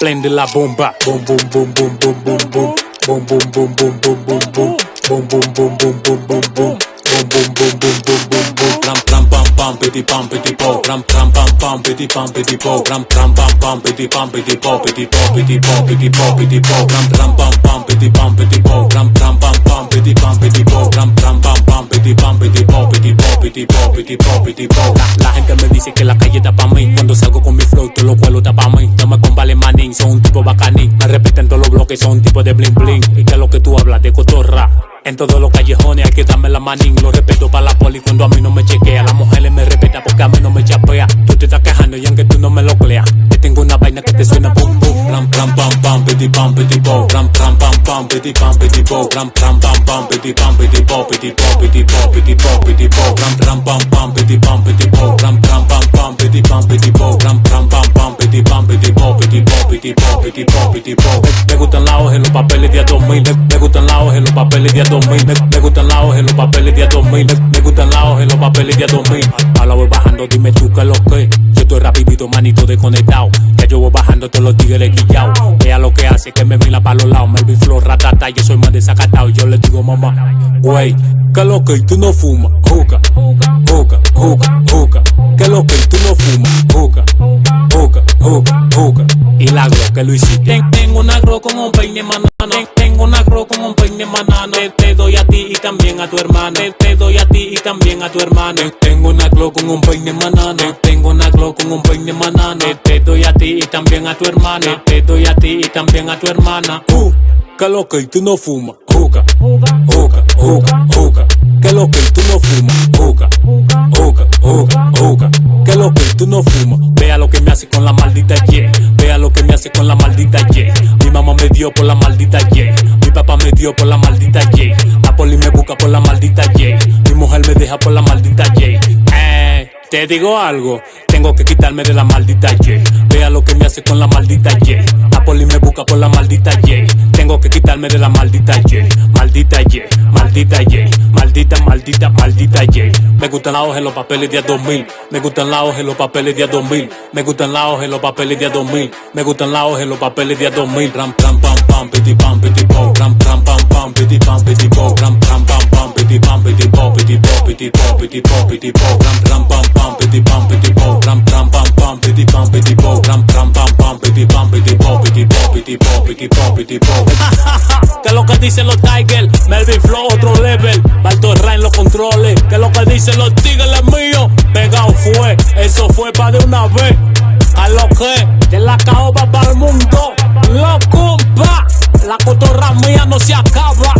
Prende la bomba. Boom, boom, boom, boom, boom, boom, boom. Boom, boom, boom, boom, boom, boom, boom. Boom, boom, boom, boom, boom, boom, boom. Boom, boom, boom, boom, boom, boom, boom. Ram, ram, pam, pam, piti, pam, piti, po. Ram, ram, pam, pam, piti, pam, piti, po. Ram, ram, pam, pam, piti, pam, piti, po, piti, po, piti, po, piti, po, piti, po. Ram, ram, pam, pam, piti, pam, piti, po. Ram, ram, pam, pam, piti, pam, piti, po. Ram, ram, pam, pam, piti, pam, piti, po, piti, po, piti, po, piti, po, piti, po. La gente me dice que la calle está pa' mí. Cuando salgo con mi flow, todo lo cual está pa' mí. No me compare manín, son un tipo bacanín. Me respetan todos los bloques, son un tipo de bling bling. Y que lo que tú hablas de cotorra. En todos los callejones hay que darme la manín. Lo respeto para la poli cuando a mí no me chequea. Las mujeres me respetan porque a mí no me chapea. Tú te estás quejando y aunque tú no me lo creas, te tengo una vaina que te suena boom boom. Ram ram pam pam piti pam piti po. Ram ram pam pam piti pam piti po. Ram ram pam pam piti pam piti po. Piti po piti po piti po piti po. Ram ram pam pam piti pam piti po. Ram ram pam pam piti pam piti po. Ram ram pam pam piti pam piti po. Piti po piti po piti po piti po. Me gustan las hojas en los papeles de 2000. Me gustan las hojas en los papeles de 2000. Me gustan las hojas en los papeles de 2000. Me gustan las hojas en los papeles de 2000. Ahora voy bajando, dime tú qué es lo que. Yo estoy rapidito, manito desconectado. Ya yo voy bajando todos los tigres guillados. Vea lo que hace, que me mira para los lados. Melvin Flow, ratata, yo soy más desacatado. Yo le digo mamá, güey, ¿qué es lo que? Tú no fumas, juca, juca, juca, juca. ¿Qué es lo que? Tú no fumas, juca, juca, juca, juca. Y la gro que lo hiciste. Tengo una gro con un peine manano. Tengo una gro con un peine manano. Te doy a ti y también a tu hermano. Te doy a ti y también a tu hermano. Tengo una glo con un peine manano. Tengo una glo con un peine manano. Te doy a ti y también a tu hermana. Te doy a ti y también a tu hermana. ¿Qué es lo que? Tú no fumas, juca, juca, juca, juca. ¿Qué es lo que? Tú no fumas, juca, juca, juca, juca. ¿Qué es lo que? Tú no fumas. Vea lo que me hace con la maldita Y. Vea lo que me hace con la maldita Y. Mi mamá me dio por la maldita Y. Mi papá me dio por la maldita Y. La poli me busca por la maldita Y. Mi mujer me deja por la maldita Y. Te digo algo, tengo que quitarme de la maldita Y. Vea lo que me hace con la maldita Y. La poli me busca por la maldita Y. Tengo que quitarme de la maldita Y. Maldita Y, maldita Y, maldita, maldita, maldita Y. Me gustan las hojas en los papeles de 2000. Me gustan las hojas en los papeles de 2000. Me gustan las hojas en los papeles de 2000. Me gustan las hojas en los papeles de 2000. Ram pam pam pam piti pam piti po. Ram pam pam pam piti pam piti po. Ram pam pam pam piti pam piti po. Piti po piti po piti po piti po. Ram pam pam piti pam piti po. Ram pam pam piti pam piti po. Ram pam pam piti pam piti po. Piti po piti po piti po piti po. ¿Qué es lo que dicen los Tigers? Melvin Flow otro level. Balto Ray en los controles. ¿Qué es lo que dicen los tigres míos? Pegado fue, eso fue pa' de una vez. A lo que de la caoba para el mundo. Lo compa, la cotorra mía no se acaba.